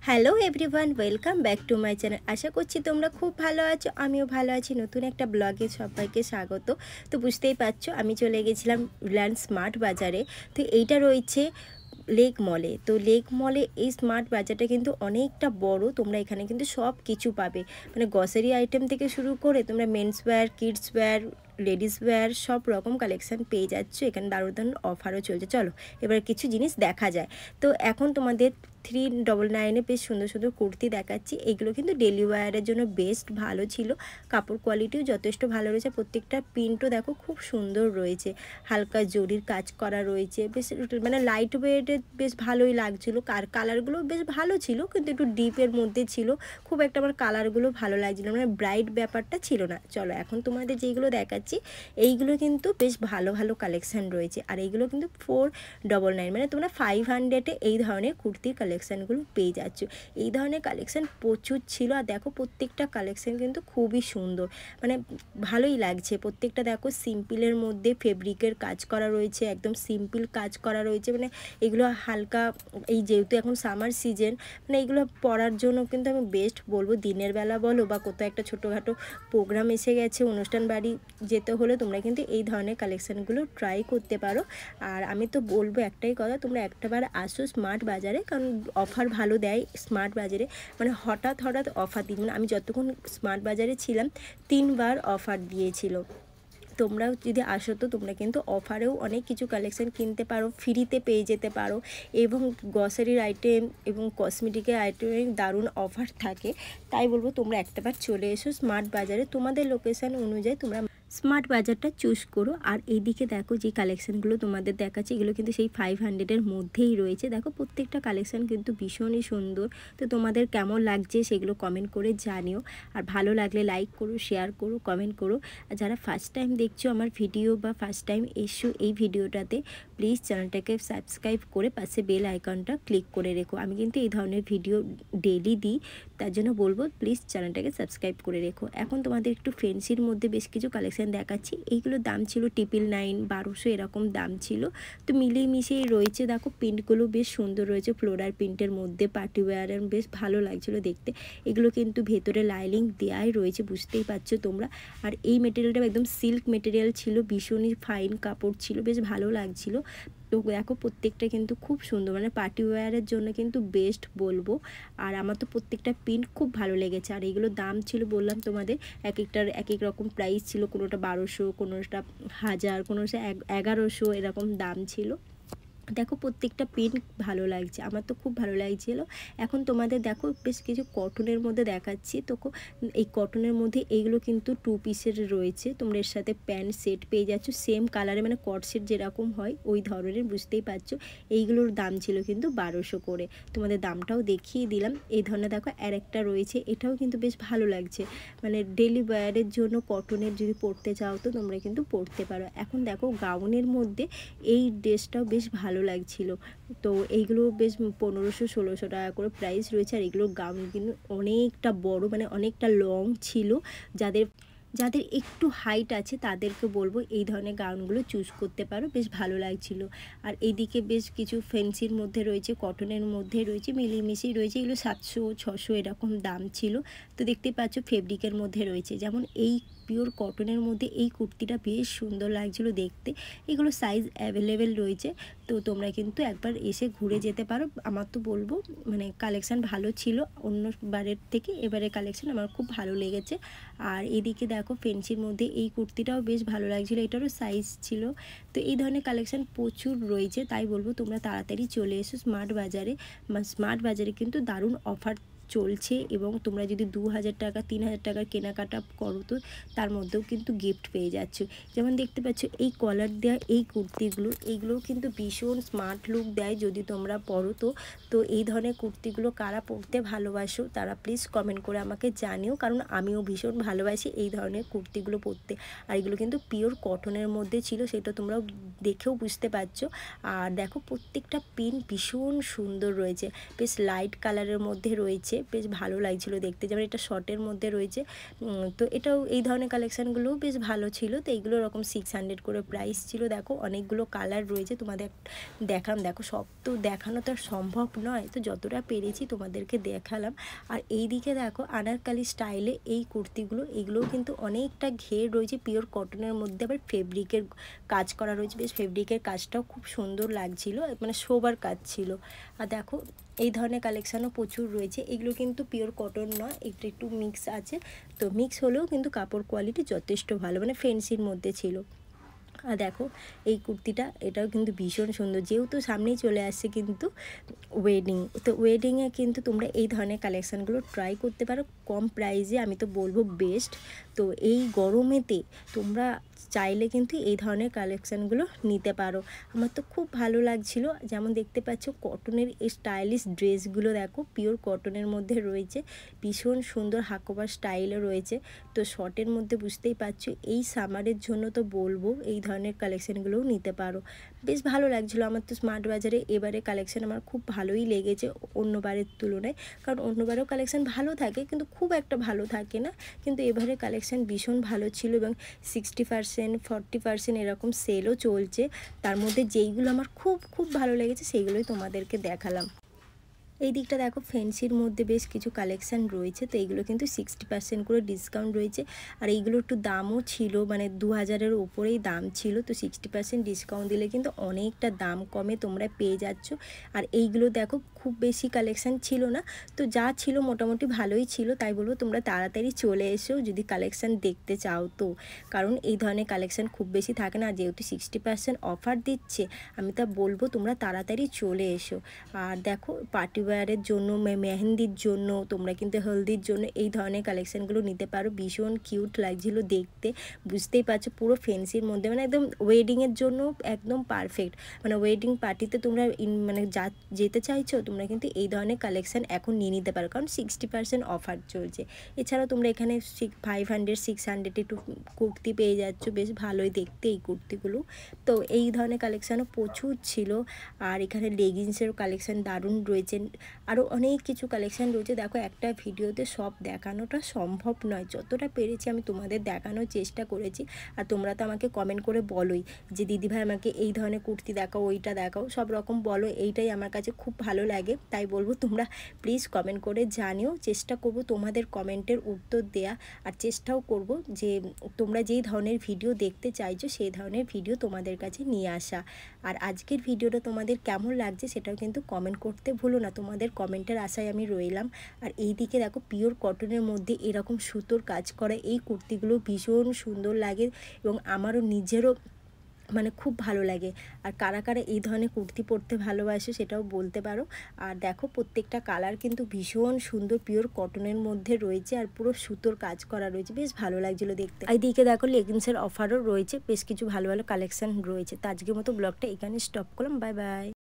Hello everyone, welcome back to my channel. আশা করছি তোমরা খুব ভালো আছো, আমিও ভালো আছি। নতুন একটা ব্লগে সবাইকে স্বাগত। তো বুঝতেই পারছো আমি চলে গেছিলাম রিলায়েন্স স্মার্ট বাজারে। তো এইটা রয়েছে লেক মলে। তো লেক মলে এই স্মার্ট বাজারটা কিন্তু অনেকটা বড়। তোমরা এখানে কিন্তু সব কিছু পাবে, মানে গ্রসারি আইটেম থেকে শুরু করে তোমরা men's wear, kids wear, ladies wear সব রকম কালেকশান পেয়ে যাচ্ছ। এখানে দারুণ দারুণ অফারও চলছে। চলো এবার কিছু জিনিস দেখা যায়। তো এখন তোমাদের 399-এ বেশ সুন্দর সুন্দর কুর্তি দেখাচ্ছি। এগুলো কিন্তু ডেলি ওয়্যারের জন্য বেস্ট ভালো ছিল। কাপড় কোয়ালিটিও যথেষ্ট ভালো রয়েছে। প্রত্যেকটা প্রিন্টও দেখো খুব সুন্দর রয়েছে, হালকা জরির কাজ করা রয়েছে, বেশ মানে লাইট ওয়েটের বেশ ভালোই লাগছিলো। আর কালারগুলো বেশ ভালো ছিল, কিন্তু একটু ডিপের মধ্যে ছিল। খুব একটা আমার কালারগুলো ভালো লাগছিলো, মানে ব্রাইট ব্যাপারটা ছিল না। চলো এখন তোমাদের যেইগুলো দেখাচ্ছি এইগুলো কিন্তু বেশ ভালো ভালো কালেকশান রয়েছে। আর এইগুলো কিন্তু 499, মানে তোমরা 500-এ এই ধরনের কুর্তির কালেকশানগুলো পেয়ে যাচ্ছ। এই ধরনের কালেকশান প্রচুর ছিল। আর দেখো প্রত্যেকটা কালেকশান কিন্তু খুবই সুন্দর, মানে ভালোই লাগছে। প্রত্যেকটা দেখো সিম্পলের মধ্যে ফেব্রিকের কাজ করা রয়েছে, একদম সিম্পল কাজ করা রয়েছে। মানে এগুলো হালকা, এই যেহেতু এখন সামার সিজন, মানে এগুলো পরার জন্য কিন্তু আমি বেস্ট বলবো। দিনের বেলা বলো বা কোথাও একটা ছোটোখাটো প্রোগ্রাম এসে গেছে, অনুষ্ঠান বাড়ি যেতে হলে তোমরা কিন্তু এই ধরনের কালেকশানগুলো ট্রাই করতে পারো। আর আমি তো বলবো একটাই কথা, তোমরা একটাবার আসো স্মার্ট বাজারে, কারণ অফার ভালো দেয় স্মার্ট বাজারে। মানে হঠাৎ হঠাৎ অফার দিন, মানে আমি যতক্ষণ স্মার্ট বাজারে ছিলাম 3বার অফার দিয়েছিল। তোমরাও যদি আসো তো তোমরা কিন্তু অফারেও অনেক কিছু কালেকশান কিনতে পারো, ফ্রিতে পেয়ে যেতে পারো। এবং গ্রসারির আইটেম এবং কসমেটিকের আইটেমে দারুণ অফার থাকে। তাই বলবো তোমরা একটাবার চলে এসো স্মার্ট বাজারে। তোমাদের লোকেশান অনুযায়ী তোমরা স্মার্ট বাজারটা চুজ করো। আর এইদিকে দেখো যে কালেকশানগুলো তোমাদের দেখাচ্ছে, এগুলো কিন্তু সেই 500-এর মধ্যেই রয়েছে। দেখো প্রত্যেকটা কালেকশান কিন্তু ভীষণই সুন্দর। তো তোমাদের কেমন লাগছে সেগুলো কমেন্ট করে জানিও। আর ভালো লাগলে লাইক করো, শেয়ার করো, কমেন্ট করো। আর যারা ফার্স্ট টাইম দেখছো আমার ভিডিও বা ফার্স্ট টাইম এসো এই ভিডিওটাতে, প্লিজ চ্যানেলটাকে সাবস্ক্রাইব করে পাশে বেল আইকনটা ক্লিক করে রেখো। আমি কিন্তু এই ধরনের ভিডিও ডেলি দিই, তার জন্য বলবো প্লিজ চ্যানেলটাকে সাবস্ক্রাইব করে রেখো। এখন তোমাদের একটু ফ্যান্সির মধ্যে বেশ কিছু কালেকশান দেখাচ্ছি। এইগুলোর দাম ছিল 999, 1200 এরকম দাম ছিল। তো মিলিয়ে মিশিয়ে রয়েছে। দেখো প্রিন্টগুলো বেশ সুন্দর রয়েছে, ফ্লোরাল প্রিন্টের মধ্যে পার্টি ওয়্যার, বেশ ভালো লাগছিলো দেখতে। এগুলো কিন্তু ভেতরে লাইনিং দেওয়াই রয়েছে, বুঝতেই পারছো তোমরা। আর এই মেটেরিয়ালটা একদম সিল্ক মেটেরিয়াল ছিল, ভীষণই ফাইন কাপড় ছিল, বেশ ভালো লাগছিলো। তো দেখো প্রত্যেকটা কিন্তু খুব সুন্দর, মানে পার্টি ওয়্যারের জন্য কিন্তু বেস্ট বলবো। আর আমার তো প্রত্যেকটা প্রিন্ট খুব ভালো লেগেছে। আর এইগুলো দাম ছিল বললাম তোমাদের, এক একটার এক এক রকম প্রাইস ছিল। কোনোটা 1200, কোনোটা 1000, কোনোটা 1100 এরকম দাম ছিল। দেখো প্রত্যেকটা প্রিন্ট ভালো লাগছে, আমার তো খুব ভালো লাগছিলো। এখন তোমাদের দেখো বেশ কিছু কটনের মধ্যে দেখাচ্ছি। তো এই কটনের মধ্যে এইগুলো কিন্তু 2 পিসের রয়েছে। তোমরা এর সাথে প্যান্ট সেট পেয়ে যাচ্ছ সেম কালারে, মানে কট সেট যেরকম হয় ওই ধরনের, বুঝতেই পারছো। এইগুলোর দাম ছিল কিন্তু 1200 করে। তোমাদের দামটাও দেখিয়ে দিলাম। এই ধরনের দেখো আর একটা রয়েছে, এটাও কিন্তু বেশ ভালো লাগছে। মানে ডেলি ওয়্যারের জন্য কটনের যদি পরতে চাও তো তোমরা কিন্তু পরতে পারো। এখন দেখো গাউনের মধ্যে এই ড্রেসটাও বেশ ভালো লাগছিল। তো এইগুলো বেশ 1500-1600 টাকা করে প্রাইস রয়েছে। আর এগুলোর গাউন কিন্তু অনেকটা বড়, মানে অনেকটা লং ছিল। যাদের যাদের একটু হাইট আছে তাদেরকে বলবো এই ধরনের গাউনগুলো চুজ করতে পারো, বেশ ভালো লাগছিল। আর এইদিকে বেশ কিছু ফ্যান্সির মধ্যে রয়েছে, কটনের মধ্যে রয়েছে, মিলিমিশি রয়েছে। এগুলো 700-600 এরকম দাম ছিল। তো দেখতে পাচ্ছ ফেব্রিকের মধ্যে রয়েছে, যেমন এই পিওর কটনের মধ্যে এই কুর্তিটা বেশ সুন্দর লাগছিল দেখতে। এগুলো সাইজ অ্যাভেলেবেল রয়েছে। তো তোমরা কিন্তু একবার এসে ঘুরে যেতে পারো। আমার তো বলবো মানে কালেকশান ভালো ছিল অন্য বারের থেকে, এবারে কালেকশান আমার খুব ভালো লেগেছে। আর এদিকে দেখো ফেন্সির মধ্যে এই কুর্তিটাও বেশ ভালো লাগছিলো, এটারও সাইজ ছিল। তো এই ধরনের কালেকশান প্রচুর রয়েছে, তাই বলবো তোমরা তাড়াতাড়ি চলে এসো স্মার্ট বাজারে। স্মার্ট বাজারে কিন্তু দারুণ অফার চলছে। এবং তোমরা যদি 2000 টাকা 3000 টাকার কেনাকাটা করো তো তার মধ্যেও কিন্তু গিফট পেয়ে যাচ্ছ। যেমন দেখতে পাচ্ছ এই কলার দেওয়া এই কুর্তিগুলো, এইগুলোও কিন্তু ভীষণ স্মার্ট লুক দেয় যদি তোমরা পরো তো। তো এই ধরনের কুর্তিগুলো কারা পরতে ভালোবাসো তারা প্লিজ কমেন্ট করে আমাকে জানিও, কারণ আমিও ভীষণ ভালোবাসি এই ধরনের কুর্তিগুলো পরতে। আর এগুলো কিন্তু পিওর কটনের মধ্যে ছিল, সেটা তোমরাও দেখেও বুঝতে পারছো। আর দেখো প্রত্যেকটা প্রিন্ট ভীষণ সুন্দর রয়েছে, বেশ লাইট কালারের মধ্যে রয়েছে। রয়েছে, বেশ ভালো লাগছিলো দেখতে। যেমন এটা শর্টের মধ্যে রয়েছে, তো এটাও এই ধরনের কালেকশানগুলোও বেশ ভালো ছিল। তো এইগুলো এরকম 600 করে প্রাইস ছিল। দেখো অনেকগুলো কালার রয়েছে, তোমাদের দেখালাম। দেখো সব তো দেখানো তো আর সম্ভব নয়, তো যতটা পেরেছি তোমাদেরকে দেখালাম। আর এই দিকে দেখো আনারকালি স্টাইলে এই কুর্তিগুলো, এগুলোও কিন্তু অনেকটা ঘের রয়েছে, পিওর কটনের মধ্যে আবার ফেব্রিকের কাজ করা রয়েছে। বেশ ফেব্রিকের কাজটাও খুব সুন্দর লাগছিল, মানে শোবার কাজ ছিল। আর দেখো এই ধরনের কালেকশানও প্রচুর রয়েছে। এগুলো কিন্তু পিওর কটন নয়, একটু একটু মিক্স আছে। তো মিক্স হলেও কিন্তু কাপড় কোয়ালিটি যথেষ্ট ভালো, মানে ফেন্সির মধ্যে ছিল। আর দেখো এই কুর্তিটা, এটাও কিন্তু ভীষণ সুন্দর। যেহেতু সামনেই চলে আসছে কিন্তু ওয়েডিং, তো ওয়েডিংয়ে কিন্তু তোমরা এই ধরনের কালেকশানগুলো ট্রাই করতে পারো কম প্রাইসে, আমি তো বলবো বেস্ট। তো এই গরমেতে তোমরা চাইলে কিন্তু এই ধরনের কালেকশানগুলো নিতে পারো। আমার তো খুব ভালো লাগছিল। যেমন দেখতে পাচ্ছ কটনের এই স্টাইলিশ ড্রেসগুলো দেখো, পিওর কটনের মধ্যে রয়েছে, ভীষণ সুন্দর হাকোবার স্টাইলও রয়েছে। তো শর্টের মধ্যে বুঝতেই পারছো, এই সামারের জন্য তো বলবো এই ধরনের কালেকশানগুলোও নিতে পারো। বেশ ভালো লাগছিলো আমার তো স্মার্ট বাজারে এবারে কালেকশান আমার খুব ভালোই লেগেছে অন্যবারের তুলনায়। কারণ অন্যবারেও কালেকশান ভালো থাকে, কিন্তু খুব একটা ভালো থাকে না, কিন্তু এবারে কালেকশান ভীষণ ভালো ছিল। এবং 60% 40% এরকম সেলও চলছে। তার মধ্যে যেইগুলো আমার খুব খুব ভালো লেগেছে সেইগুলোই তোমাদেরকে দেখালাম। এই দিকটা দেখো ফ্যান্সির মধ্যে বেশ কিছু কালেকশান রয়েছে। তো এইগুলো কিন্তু 60% করে ডিসকাউন্ট রয়েছে। আর এইগুলো একটু দামও ছিল, মানে 2000-এর ওপরেই দাম ছিল। তো 60% ডিসকাউন্ট দিলে কিন্তু অনেকটা দাম কমে তোমরা পেয়ে যাচ্ছ। আর এইগুলো দেখো খুব বেশি কালেকশান ছিল না, তো যা ছিল মোটামুটি ভালোই ছিল। তাই বলবো তোমরা তাড়াতাড়ি চলে এসো যদি কালেকশান দেখতে চাও তো, কারণ এই ধরনের কালেকশান খুব বেশি থাকে না। আর যেহেতু 60% অফার দিচ্ছে, আমি তা বলবো তোমরা তাড়াতাড়ি চলে এসো। আর দেখো পার্টি ওয়্যারের জন্য, মেহেন্দির জন্য, তোমরা কিন্তু হলদির জন্য এই ধরনের কালেকশানগুলো নিতে পারো। ভীষণ কিউট লাগছিলো দেখতে, বুঝতেই পারছো পুরো ফ্যান্সির মধ্যে, মানে একদম ওয়েডিংয়ের জন্য একদম পারফেক্ট। মানে ওয়েডিং পার্টিতে তোমরা মানে যেতে চাইছো, তোমরা কিন্তু এই ধরনের কালেকশান এখন নিয়ে নিতে পারো, কারণ 60% অফার চলছে। এছাড়াও তোমরা এখানে 500-600 একটু কুর্তি পেয়ে যাচ্ছ, বেশ ভালোই দেখতে এই কুর্তিগুলো। তো এই ধরনের কালেকশানও প্রচুর ছিল। আর এখানে লেগিংসেরও কালেকশান দারুণ রয়েছে, আরও অনেক কিছু কালেকশান রয়েছে। দেখো একটা ভিডিওতে সব দেখানোটা সম্ভব নয়, যতটা পেরেছি আমি তোমাদের দেখানোর চেষ্টা করেছি। আর তোমরা তো আমাকে কমেন্ট করে বলোই যে দিদিভাই আমাকে এই ধরনের কুর্তি দেখাও, ওইটা দেখাও, সব রকম বলো। এইটাই আমার কাছে খুব ভালো লাগে। তাই বলবো তোমরা প্লিজ কমেন্ট করে জানিও। চেষ্টা করব তোমাদের কমেন্টের উত্তর দেয়া, আর চেষ্টাও করব যে তোমরা যেই ধরনের ভিডিও দেখতে চাইছো সেই ধরনের ভিডিও তোমাদের কাছে নিয়ে আসা। আর আজকের ভিডিওটা তোমাদের কেমন লাগছে সেটাও কিন্তু কমেন্ট করতে ভুলো না, তোমাদের কমেন্টের আশায় আমি রইলাম। আর এই দিকে দেখো পিওর কটনের মধ্যে এরকম সুতোর কাজ করা এই কুর্তিগুলো ভীষণ সুন্দর লাগে, এবং আমারও নিজেরও মানে খুব ভালো লাগে। আর কারা কারা এই ধরনের কুর্তি পরতে ভালোবাসে সেটাও বলতে পারো। আর দেখো প্রত্যেকটা কালার কিন্তু ভীষণ সুন্দর, পিওর কটনের মধ্যে রয়েছে, আর পুরো সুতোর কাজ করা রয়েছে, বেশ ভালো লাগছিলো দেখতে। এইদিকে দেখো লেগিংসের অফারও রয়েছে, বেশ কিছু ভালো ভালো কালেকশান রয়েছে। তো আজকের মতো ব্লগটা এখানে স্টপ করলাম, বাই বাই।